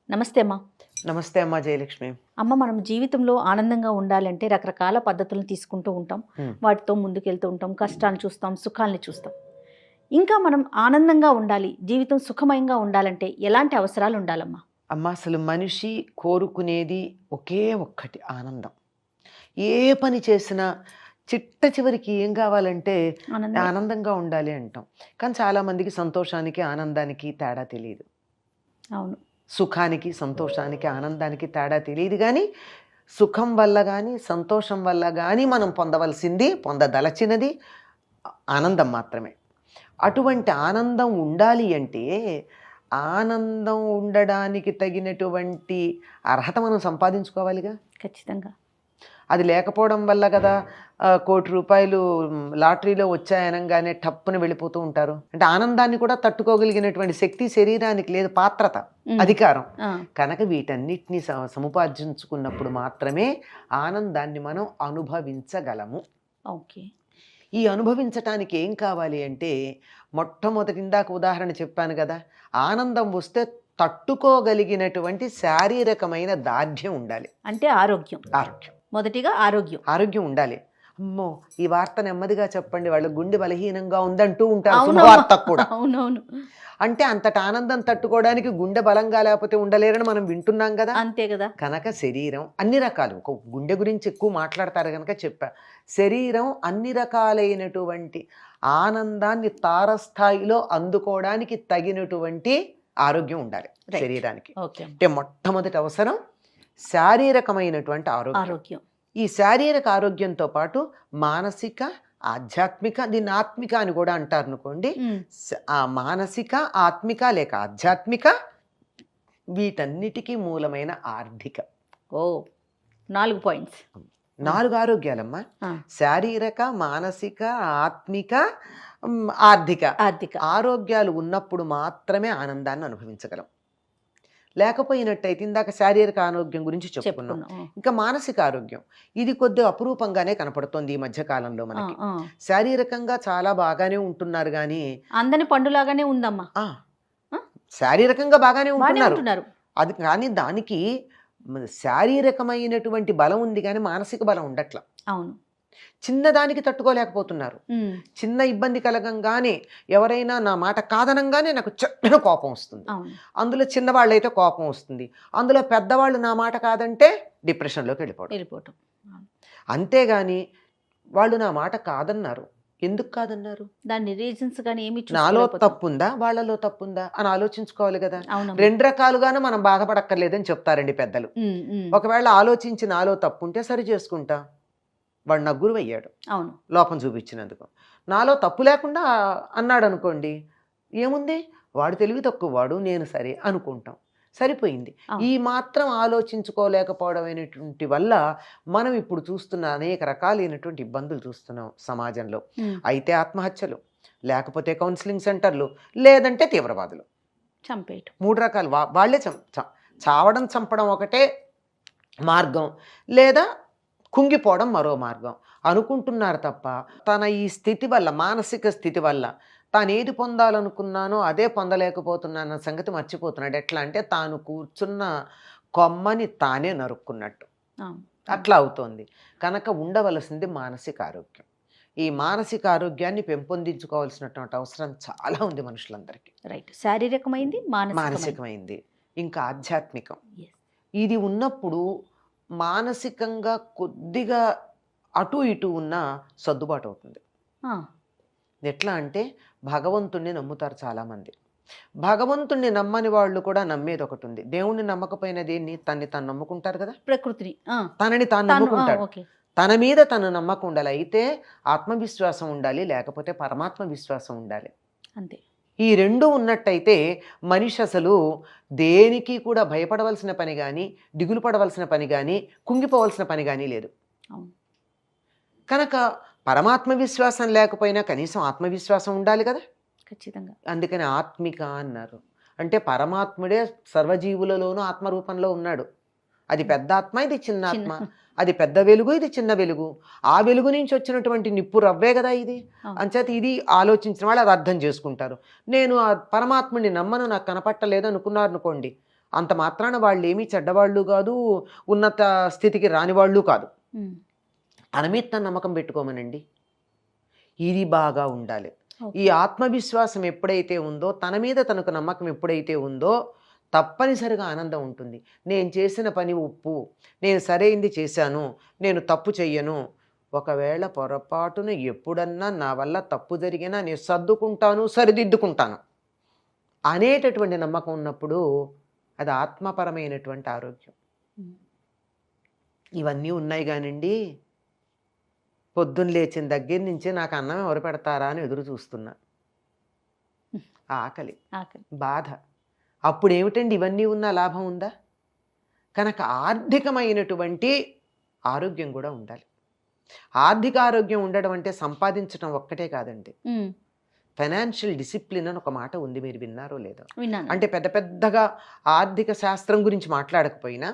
నమస్తే అమ్మా. నమస్తే అమ్మా జయలక్ష్మి. అమ్మ, మనం జీవితంలో ఆనందంగా ఉండాలంటే రకరకాల పద్ధతులను తీసుకుంటూ ఉంటాం. హ్మ్. వాటితో ముందుకెళ్తూ ఉంటాం. కష్టాలను చూస్తాం, సుఖాలని చూస్తాం. ఇంకా మనం ఆనందంగా ఉండాలి, జీవితం సుఖమయంగా ఉండాలంటే ఎలాంటి అవసరాలు ఉండాలమ్మా? అమ్మ, అసలు మనిషి కోరుకునేది ఒకే ఒక్కటి, ఆనందం. ఏ పని చేసినా చిట్ట చివరికి ఏం కావాలంటే ఆనందం. ఆనందంగా ఉండాలి అంటాం. కానీ చాలామందికి సంతోషానికి ఆనందానికి తేడా తెలియదు. అవును. సుఖానికి సంతోషానికి ఆనందానికి తేడా తెలియదు. కానీ సుఖం వల్ల కానీ సంతోషం వల్ల కానీ మనం పొందదలచినది ఆనందం మాత్రమే. అటువంటి ఆనందం ఉండాలి అంటే ఆనందం ఉండడానికి తగినటువంటి అర్హత మనం సంపాదించుకోవాలిగా. ఖచ్చితంగా. అది లేకపోవడం వల్ల కదా ₹1,00,00,000 లాటరీలో వచ్చాయనగానే టప్పున వెళ్ళిపోతూ ఉంటారు. అంటే ఆనందాన్ని కూడా తట్టుకోగలిగినటువంటి శక్తి శరీరానికి లేదు, పాత్రత, అధికారం. కనుక వీటన్నిటిని సముపార్జించుకున్నప్పుడు మాత్రమే ఆనందాన్ని మనం అనుభవించగలము. ఓకే. ఈ అనుభవించటానికి ఏం కావాలి అంటే మొట్టమొదటి ఇందాక ఉదాహరణ చెప్పాను కదా, ఆనందం వస్తే తట్టుకోగలిగినటువంటి శారీరకమైన దార్ఢ్యం ఉండాలి. అంటే ఆరోగ్యం. ఆరోగ్యం మొదటిగా ఆరోగ్యం ఉండాలి. అమ్మో, ఈ వార్త నెమ్మదిగా చెప్పండి, వాళ్ళ గుండె బలహీనంగా ఉందంటూ ఉంటారు అవును. శుభవార్తకు కూడా. అవునవును. అంటే అంతటి ఆనందం తట్టుకోవడానికి గుండె బలంగా లేకపోతే ఉండలేరని మనం వింటున్నాం కదా. అంతే కదా. కనుక శరీరం అన్ని రకాలు, ఒక గుండె గురించి ఎక్కువ మాట్లాడతారు కనుక చెప్పా. శరీరం అన్ని రకాలైనటువంటి ఆనందాన్ని తారస్థాయిలో అందుకోవడానికి తగినటువంటి ఆరోగ్యం ఉండాలి శరీరానికి. ఓకే. అంటే మొట్టమొదటి అవసరం శారీరకమైనటువంటి ఆరోగ్యం. ఈ శారీరక ఆరోగ్యంతో పాటు మానసిక, ఆధ్యాత్మిక, దీన్ని ఆత్మిక అని కూడా అంటారు అనుకోండి. ఆ మానసిక, ఆత్మిక లేక ఆధ్యాత్మిక, వీటన్నిటికీ మూలమైన ఆర్థిక. 4 పాయింట్స్. 4 ఆరోగ్యాలమ్మా. శారీరక, మానసిక, ఆత్మిక, ఆర్థిక ఆరోగ్యాలు ఉన్నప్పుడు మాత్రమే ఆనందాన్ని అనుభవించగలం. లేకపోయినట్టయితే ఇందాక శారీరక ఆరోగ్యం గురించి చెప్పుకున్నాం. ఇంకా మానసిక ఆరోగ్యం, ఇది కొద్దిగా అపురూపంగానే కనపడుతోంది ఈ మధ్య కాలంలో మనకి. శారీరకంగా చాలా బాగానే ఉంటున్నారు కానీ అందని పండులాగానే ఉందమ్మా. శారీరకంగా బాగానే ఉంటున్నారు. అది కానీ దానికి శారీరకమైనటువంటి బలం ఉంది కానీ మానసిక బలం ఉండట్ల. అవును. చిన్నదానికి తట్టుకోలేకపోతున్నారు. చిన్న ఇబ్బంది కలగంగానే ఎవరైనా నా మాట కాదనంగానే నాకు చెట్టున కోపం వస్తుంది. అందులో చిన్నవాళ్ళైతే కోపం వస్తుంది, అందులో పెద్దవాళ్ళు నా మాట కాదంటే డిప్రెషన్లోకి వెళ్ళిపోవడం. అంతేగాని వాళ్ళు నా మాట కాదన్నారు, ఎందుకు కాదన్నారు, దాని రీజన్స్ కానీ ఏమి, నాలో తప్పుందా వాళ్ళలో తప్పుందా అని ఆలోచించుకోవాలి కదా. 2 రకాలుగానే మనం బాధపడక్కర్లేదని చెప్తారండి పెద్దలు. ఒకవేళ ఆలోచించి నాలో తప్పుంటే సరి చేసుకుంటా, వాడు నా గురువు అయ్యాడు లోపం చూపించినందుకు. నాలో తప్పు లేకుండా అన్నాడు అనుకోండి, ఏముంది, వాడు తెలివి తక్కువ, వాడు నేను సరే అనుకుంటాం, సరిపోయింది. ఈ మాత్రం ఆలోచించుకోలేకపోవడం అయినటువంటి వల్ల మనం ఇప్పుడు చూస్తున్న అనేక రకాలైనటువంటి ఇబ్బందులు చూస్తున్నాం సమాజంలో. అయితే ఆత్మహత్యలు, లేకపోతే కౌన్సిలింగ్ సెంటర్లు, లేదంటే తీవ్రవాదులు, చంపేయటం. 3 రకాలు. వాళ్ళే చావడం, చంపడం ఒకటే మార్గం, లేదా కుంగిపోవడం మరో మార్గం అనుకుంటున్నారు తప్ప తన ఈ స్థితి వల్ల, మానసిక స్థితి వల్ల తాను ఏది పొందాలనుకున్నానో అదే పొందలేకపోతున్నాన్న సంగతి మర్చిపోతున్నాడు. ఎట్లా అంటే తాను కూర్చున్న కొమ్మని తానే నరుక్కున్నట్టు అట్లా అవుతోంది. కనుక ఉండవలసింది మానసిక ఆరోగ్యం. ఈ మానసిక ఆరోగ్యాన్ని పెంపొందించుకోవాల్సినటువంటి అవసరం చాలా ఉంది మనుషులందరికీ. రైట్. శారీరకమైంది, మానసికమైంది, ఇంకా ఆధ్యాత్మికం. ఇది ఉన్నప్పుడు మానసికంగా కొద్దిగా అటు ఇటు ఉన్న సర్దుబాటు అవుతుంది. ఎట్లా అంటే భగవంతుణ్ణి నమ్ముతారు చాలామంది. భగవంతుణ్ణి నమ్మని వాళ్ళు కూడా నమ్మేది ఒకటి ఉంది. దేవుణ్ణి నమ్మకపోయిన దేన్ని, తన్ని తాను నమ్ముకుంటారు కదా, ప్రకృతిని, తనని తాను నమ్ముకుంటాడు. తన మీద తను నమ్మకం ఉండాలి. అయితే ఆత్మవిశ్వాసం ఉండాలి, లేకపోతే పరమాత్మ విశ్వాసం ఉండాలి. అంతే. ఈ 2 ఉన్నట్టయితే మనిషి అసలు దేనికి కూడా భయపడవలసిన పని కానీ, దిగులు పడవలసిన పని కానీ, కుంగిపోవలసిన పని కానీ లేదు. కనుక పరమాత్మ విశ్వాసం లేకపోయినా కనీసం ఆత్మవిశ్వాసం ఉండాలి కదా. ఖచ్చితంగా. అందుకని ఆత్మిక అన్నారు. అంటే పరమాత్ముడే సర్వజీవులలోనూ ఆత్మరూపంలో ఉన్నాడు. అది పెద్ద ఆత్మ, ఇది చిన్న ఆత్మ. అది పెద్ద వెలుగు, ఇది చిన్న వెలుగు. ఆ వెలుగు నుంచి వచ్చినటువంటి నిప్పు రవ్వే కదా ఇది. అంచేత ఇది ఆలోచించిన వాళ్ళు అది అర్థం చేసుకుంటారు. నేను ఆ పరమాత్ముడిని నమ్మను, నాకు కనపట్టలేదు అనుకున్నారు అనుకోండి, అంత మాత్రాన వాళ్ళు ఏమీ చెడ్డవాళ్ళు కాదు, ఉన్నత స్థితికి రాని వాళ్ళు కాదు. తన మీద తన నమ్మకం పెట్టుకోమనండి. ఇది బాగా ఉండాలి. ఈ ఆత్మవిశ్వాసం ఎప్పుడైతే ఉందో, తన మీద తనకు నమ్మకం ఎప్పుడైతే ఉందో, తప్పనిసరిగా ఆనందం ఉంటుంది. నేను చేసిన పని ఉప్పు, నేను సరైంది చేశాను, నేను తప్పు చెయ్యను, ఒకవేళ పొరపాటున ఎప్పుడన్నా నా వల్ల తప్పు జరిగినా నేను సర్దుకుంటాను, సరిదిద్దుకుంటాను అనేటటువంటి నమ్మకం ఉన్నప్పుడు అది ఆత్మపరమైనటువంటి ఆరోగ్యం. ఇవన్నీ ఉన్నాయి కానివ్వండి, పొద్దున్న లేచిన దగ్గర నుంచి నాకు అన్నం ఎవరు పెడతారా అని ఎదురు చూస్తున్నా. ఆకలి, బాధ. అప్పుడు ఏమిటండి ఇవన్నీ ఉన్న లాభం ఉందా? కనుక ఆర్థికమైనటువంటి ఆరోగ్యం కూడా ఉండాలి. ఆర్థిక ఆరోగ్యం ఉండడం అంటే సంపాదించడం ఒక్కటే కాదండి. ఫైనాన్షియల్ డిసిప్లిన్ అని ఒక మాట ఉంది, మీరు విన్నారో లేదో? అంటే పెద్ద పెద్దగా ఆర్థిక శాస్త్రం గురించి మాట్లాడకపోయినా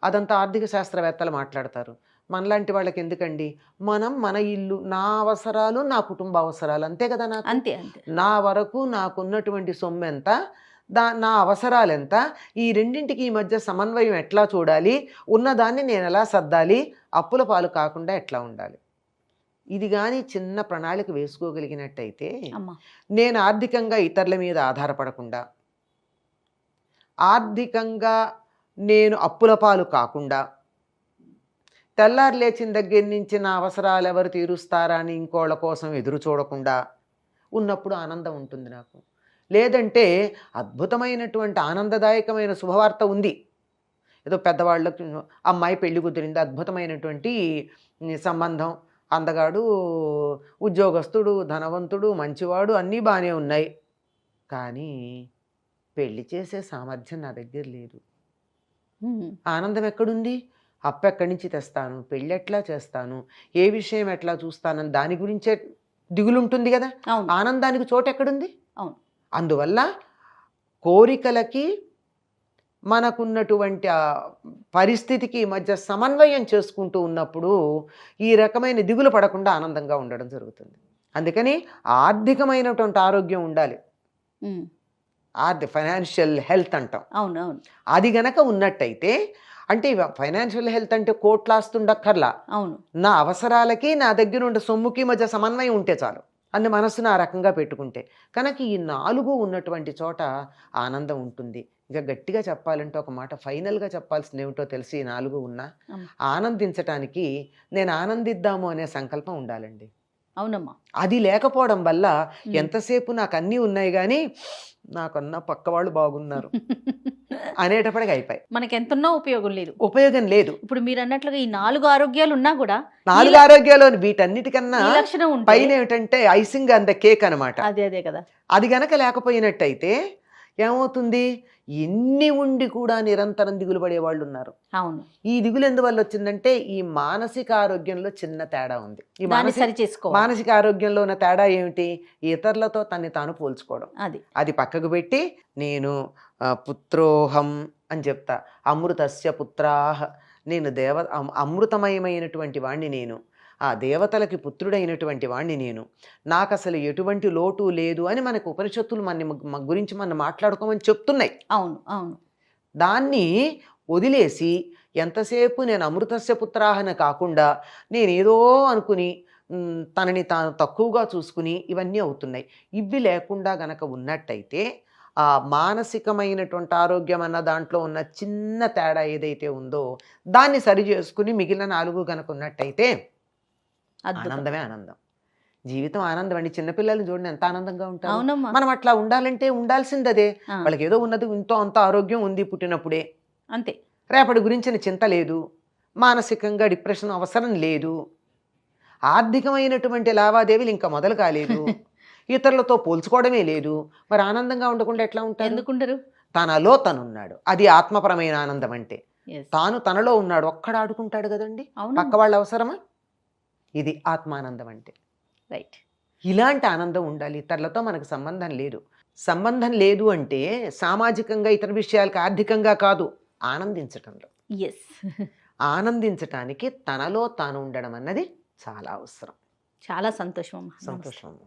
అదంతా ఆర్థిక శాస్త్రవేత్తలు మాట్లాడతారు. మనలాంటి వాళ్ళకి ఎందుకండి, మనం మన ఇల్లు, నా అవసరాలు, నా కుటుంబ అవసరాలు, అంతే కదా. నాకు అంతే, నా వరకు నాకున్నటువంటి సొమ్ము ఎంత, నా అవసరాలు ఎంత, ఈ రెండింటికి ఈ మధ్య సమన్వయం ఎట్లా చూడాలి, ఉన్నదాన్ని నేను ఎలా సర్దాలి, అప్పుల పాలు కాకుండా ఎట్లా ఉండాలి, ఇది కానీ చిన్న ప్రణాళిక వేసుకోగలిగినట్టయితే నేను ఆర్థికంగా ఇతరుల మీద ఆధారపడకుండా, ఆర్థికంగా నేను అప్పుల పాలు కాకుండా, తెల్లారు లేచిన దగ్గర నుంచి నా అవసరాలు ఎవరు తీరుస్తారా అని ఇంకోళ్ళ కోసం ఎదురు చూడకుండా ఉన్నప్పుడు ఆనందం ఉంటుంది నాకు. లేదంటే అద్భుతమైనటువంటి ఆనందదాయకమైన శుభవార్త ఉంది, ఏదో పెద్దవాళ్ళకి అమ్మాయి పెళ్లి కుదిరింది, అద్భుతమైనటువంటి సంబంధం, అందగాడు, ఉద్యోగస్తుడు, ధనవంతుడు, మంచివాడు, అన్నీ బాగానే ఉన్నాయి, కానీ పెళ్లి చేసే సామర్థ్యం నా దగ్గర లేదు. ఆనందం ఎక్కడుంది? అప్పు ఎక్కడి నుంచి తెస్తాను, పెళ్ళి ఎట్లా చేస్తాను, ఏ విషయం ఎట్లా చూస్తానని దాని గురించే దిగులుంటుంది కదా. ఆనందానికి చోటు ఎక్కడుంది? అందువల్ల కోరికలకి మనకున్నటువంటి పరిస్థితికి మధ్య సమన్వయం చేసుకుంటూ ఉన్నప్పుడు ఈ రకమైన దిగులు పడకుండా ఆనందంగా ఉండడం జరుగుతుంది. అందుకని ఆర్థికమైనటువంటి ఆరోగ్యం ఉండాలి. ఫైనాన్షియల్ హెల్త్ అంటాం. అవునవును. అది గనక ఉన్నట్టయితే, అంటే ఫైనాన్షియల్ హెల్త్ అంటే కోట్లాస్తుండక్కర్లా, అవును, నా అవసరాలకి నా దగ్గర ఉండే సొమ్ముకి మధ్య సమన్వయం ఉంటే చాలు. అన్ని మనసును ఆ రకంగా పెట్టుకుంటే కనుక ఈ 4 ఉన్నటువంటి చోట ఆనందం ఉంటుంది. ఇంకా గట్టిగా చెప్పాలంటే ఒక మాట ఫైనల్గా చెప్పాల్సింది ఏమిటో తెలిసి 4 ఉన్నా ఆనందించటానికి నేను ఆనందిద్దాము అనే సంకల్పం ఉండాలండి. అవునమ్మా. అది లేకపోవడం వల్ల ఎంతసేపు నాకు అన్నీ ఉన్నాయి కానీ నాకన్నా పక్క వాళ్ళు బాగున్నారు అనేటప్పటికి అయిపోయి మనకి ఎంతున్నా ఉపయోగం లేదు. ఇప్పుడు మీరు అన్నట్లుగా ఈ 4 ఆరోగ్యాలు ఉన్నా కూడా 4 ఆరోగ్యాలు వీటన్నిటికన్నా పైన ఏమిటంటే ఐసింగ్ అండ్ ద కేక్ అనమాట. అదే కదా. అది గనక లేకపోయినట్టయితే ఏమవుతుంది, ఎన్ని ఉండి కూడా నిరంతరం దిగులు పడే వాళ్ళు ఉన్నారు. అవును. ఈ దిగులు ఎందువల్ల వచ్చిందంటే ఈ మానసిక ఆరోగ్యంలో చిన్న తేడా ఉంది. ఈ మానసిక ఆరోగ్యంలో ఉన్న తేడా ఏమిటి? ఇతరులతో తన్ని తాను పోల్చుకోవడం. అది పక్కకు పెట్టి నేను పుత్రోహం అని చెప్తా, అమృతస్య పుత్రాహ, నేను అమృతమయమైనటువంటి వాణ్ణి, నేను ఆ దేవతలకి పుత్రుడైనటువంటి వాణ్ణి, నేను నాకు అసలు ఎటువంటి లోటు లేదు అని మనకు ఉపనిషత్తులు మన గురించి మనం మాట్లాడుకోమని చెప్తున్నాయి. అవును అవును. దాన్ని వదిలేసి ఎంతసేపు నేను అమృతస్య పుత్రాహన కాకుండా నేనేదో అనుకుని తనని తాను తక్కువగా చూసుకుని ఇవన్నీ అవుతున్నాయి. ఇవి లేకుండా గనక ఉన్నట్టయితే ఆ మానసికమైనటువంటి ఆరోగ్యం అన్న దాంట్లో ఉన్న చిన్న తేడా ఏదైతే ఉందో దాన్ని సరి చేసుకుని మిగిలిన 4 గనక ఉన్నట్టయితే ఆనందమే ఆనందం. జీవితం ఆనందం అండి. చిన్నపిల్లల్ని చూడండి ఎంత ఆనందంగా ఉంటారు. మనం అట్లా ఉండాలంటే ఉండాల్సింది అదే. వాళ్ళకి ఏదో ఉన్నది, ఇంతో అంత ఆరోగ్యం ఉంది పుట్టినప్పుడే, అంతే. రేపటి గురించిన చింత లేదు, మానసికంగా డిప్రెషన్ అవసరం లేదు, ఆర్థికమైనటువంటి లావాదేవీలు ఇంకా మొదలు కాలేదు, ఇతరులతో పోల్చుకోవడమే లేదు. మరి ఆనందంగా ఉండకుండా ఎట్లా ఉంటారు? ఎందుకుంటారు? తనలో తనున్నాడు, అది ఆత్మపరమైన ఆనందం. అంటే తాను తనలో ఉన్నాడు, ఒక్కడ ఆడుకుంటాడు కదండి, పక్క వాళ్ళ అవసరమా? ఇది ఆత్మానందం అంటే. రైట్. ఇలాంటి ఆనందం ఉండాలి. ఇతరులతో మనకు సంబంధం లేదు. సంబంధం లేదు అంటే సామాజికంగా ఇతర విషయాలకు, ఆర్థికంగా కాదు, ఆనందించటంలో. ఆనందించటానికి తనలో తాను ఉండడం అన్నది చాలా అవసరం. చాలా సంతోషం. సంతోషం.